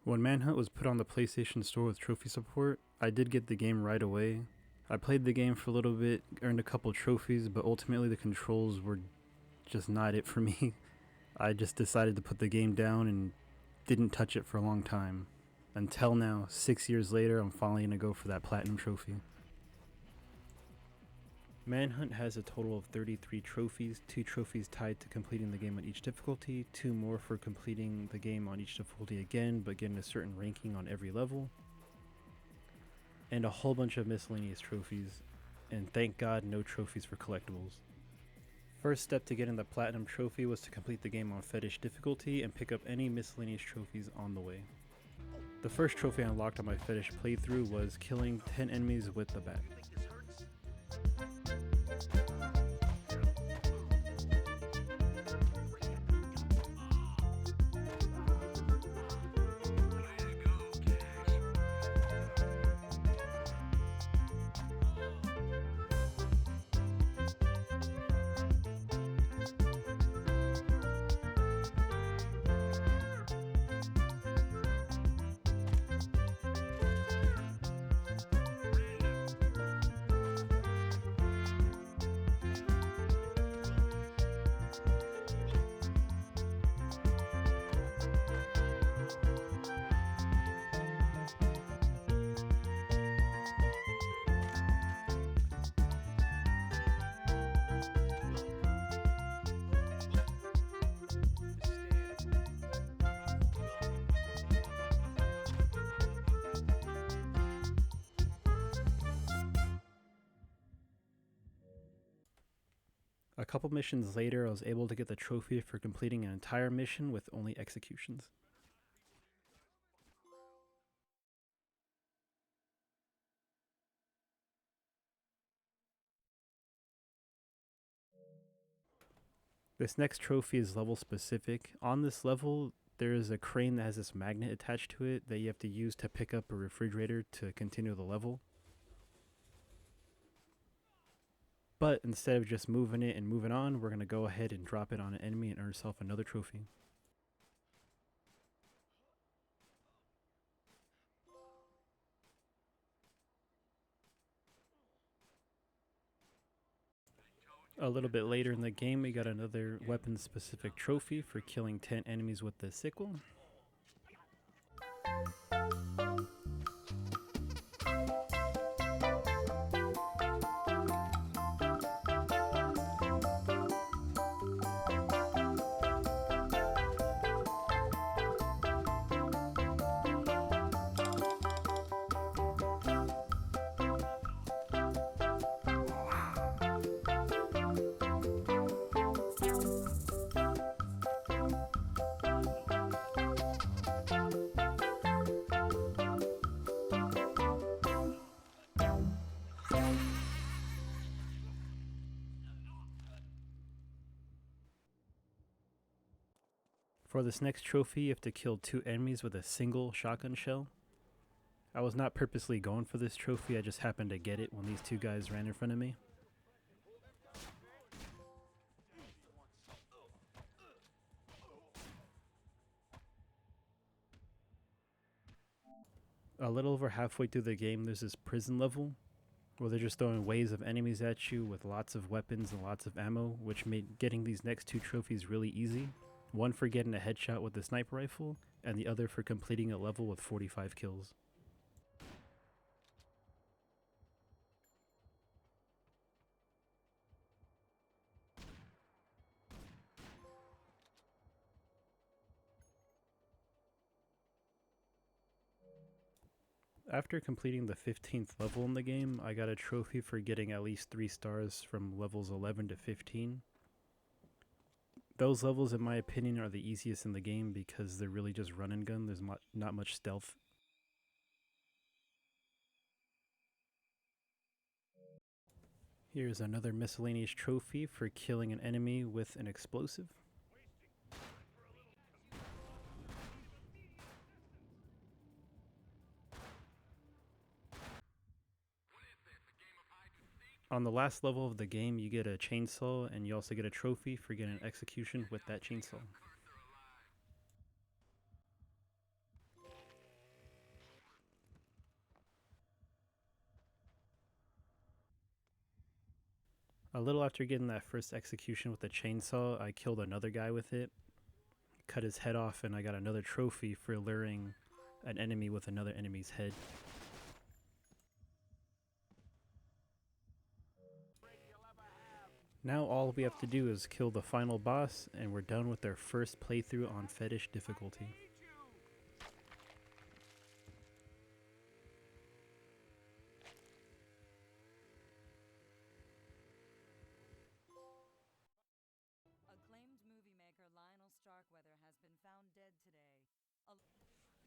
When Manhunt was put on the PlayStation Store with trophy support, I did get the game right away. I played the game for a little bit, earned a couple trophies, but ultimately the controls were just not it for me. I just decided to put the game down and didn't touch it for a long time. Until now, 6 years later, I'm finally gonna go for that platinum trophy. Manhunt has a total of 33 trophies, 2 trophies tied to completing the game on each difficulty, 2 more for completing the game on each difficulty again, but getting a certain ranking on every level, and a whole bunch of miscellaneous trophies, and thank God no trophies for collectibles. First step to getting the platinum trophy was to complete the game on Fetish difficulty and pick up any miscellaneous trophies on the way. The first trophy I unlocked on my Fetish playthrough was killing 10 enemies with the bat. A couple missions later, I was able to get the trophy for completing an entire mission with only executions. This next trophy is level specific. On this level, there is a crane that has this magnet attached to it that you have to use to pick up a refrigerator to continue the level. But instead of just moving it and moving on, we're going to go ahead and drop it on an enemy and earn yourself another trophy. A little bit later in the game, we got another weapon-specific trophy for killing 10 enemies with the sickle. For this next trophy, you have to kill 2 enemies with a single shotgun shell. I was not purposely going for this trophy, I just happened to get it when these 2 guys ran in front of me. A little over halfway through the game, there's this prison level where they're just throwing waves of enemies at you with lots of weapons and lots of ammo, which made getting these next 2 trophies really easy. One for getting a headshot with the sniper rifle, and the other for completing a level with 45 kills. After completing the 15th level in the game, I got a trophy for getting at least 3 stars from levels 11 to 15. Those levels, in my opinion, are the easiest in the game because they're really just run and gun. There's not much stealth. Here's another miscellaneous trophy for killing an enemy with an explosive. On the last level of the game, you get a chainsaw, and you also get a trophy for getting an execution with that chainsaw. A little after getting that first execution with the chainsaw, I killed another guy with it, cut his head off, and I got another trophy for luring an enemy with another enemy's head. Now all we have to do is kill the final boss, and we're done with our first playthrough on Fetish difficulty.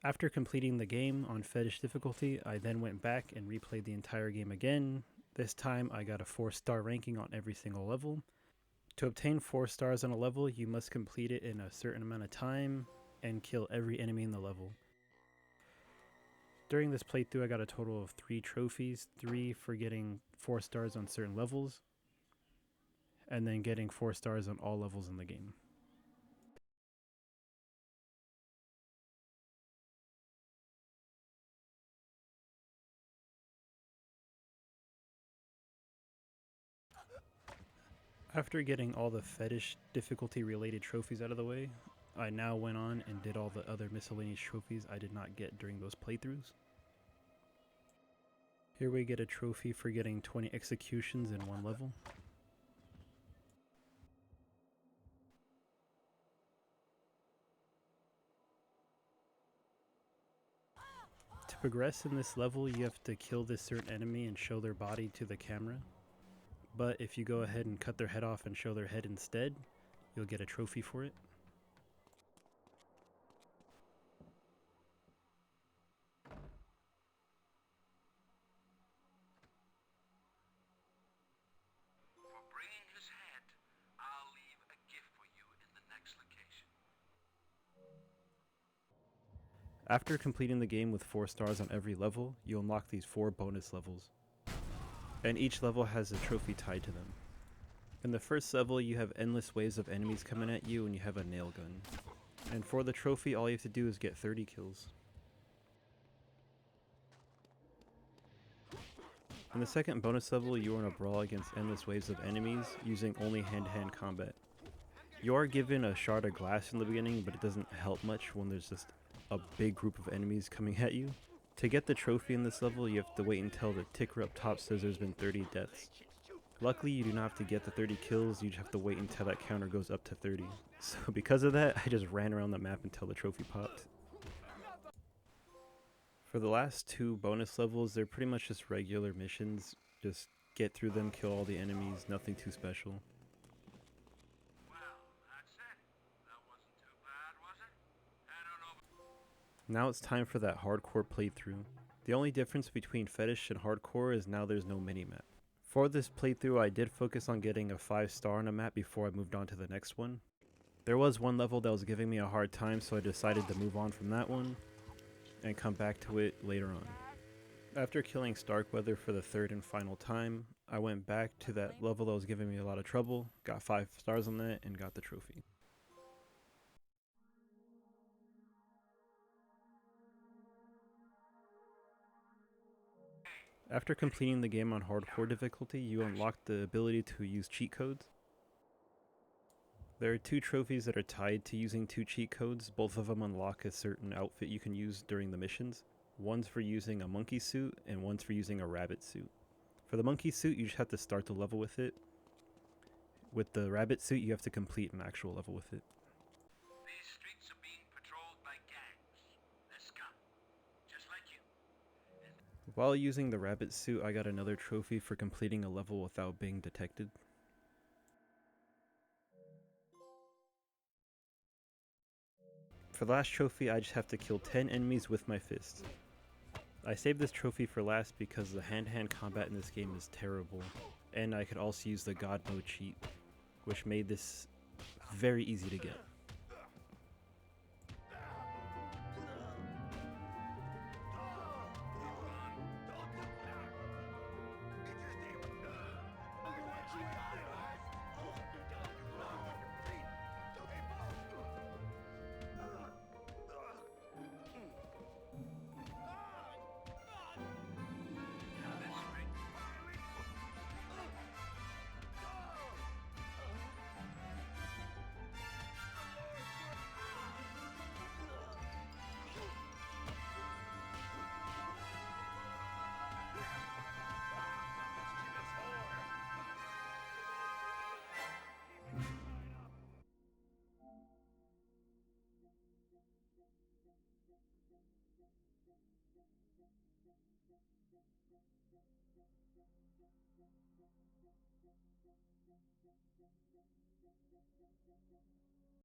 After completing the game on Fetish difficulty, I then went back and replayed the entire game again. This time I got a 4-star ranking on every single level. To obtain 4 stars on a level, you must complete it in a certain amount of time and kill every enemy in the level. During this playthrough I got a total of 3 trophies, 3 for getting 4 stars on certain levels, and then getting 4 stars on all levels in the game. After getting all the Fetish difficulty related trophies out of the way, I now went on and did all the other miscellaneous trophies I did not get during those playthroughs. Here we get a trophy for getting 20 executions in one level. To progress in this level, you have to kill this certain enemy and show their body to the camera. But if you go ahead and cut their head off and show their head instead, you'll get a trophy for it. For bringing his head, I'll leave a gift for you in the next location. After completing the game with 4 stars on every level, you unlock these 4 bonus levels. And each level has a trophy tied to them. In the first level, you have endless waves of enemies coming at you and you have a nail gun. And for the trophy, all you have to do is get 30 kills. In the second bonus level, you are in a brawl against endless waves of enemies using only hand-to-hand combat. You are given a shard of glass in the beginning, but it doesn't help much when there's just a big group of enemies coming at you. To get the trophy in this level, you have to wait until the ticker up top says there's been 30 deaths. Luckily, you do not have to get the 30 kills, you just have to wait until that counter goes up to 30. So because of that, I just ran around the map until the trophy popped. For the last 2 bonus levels, they're pretty much just regular missions. Just get through them, kill all the enemies, nothing too special. Well, that's it. That wasn't too bad, was it? Head on over. Now it's time for that hardcore playthrough. The only difference between Fetish and hardcore is now there's no minimap. For this playthrough, I did focus on getting a 5-star on a map before I moved on to the next one. There was one level that was giving me a hard time, so I decided to move on from that one and come back to it later on. After killing Starkweather for the 3rd and final time, I went back to that level that was giving me a lot of trouble, got 5 stars on that, and got the trophy. After completing the game on hardcore difficulty, you unlock the ability to use cheat codes. There are 2 trophies that are tied to using 2 cheat codes. Both of them unlock a certain outfit you can use during the missions. One's for using a monkey suit and one's for using a rabbit suit. For the monkey suit, you just have to start the level with it. With the rabbit suit, you have to complete an actual level with it. These streets are being patrolled by gangs. They're scum. Just like you. While using the rabbit suit, I got another trophy for completing a level without being detected. For the last trophy, I just have to kill 10 enemies with my fist. I saved this trophy for last because the hand-to-hand combat in this game is terrible, and I could also use the God mode cheat, which made this very easy to get.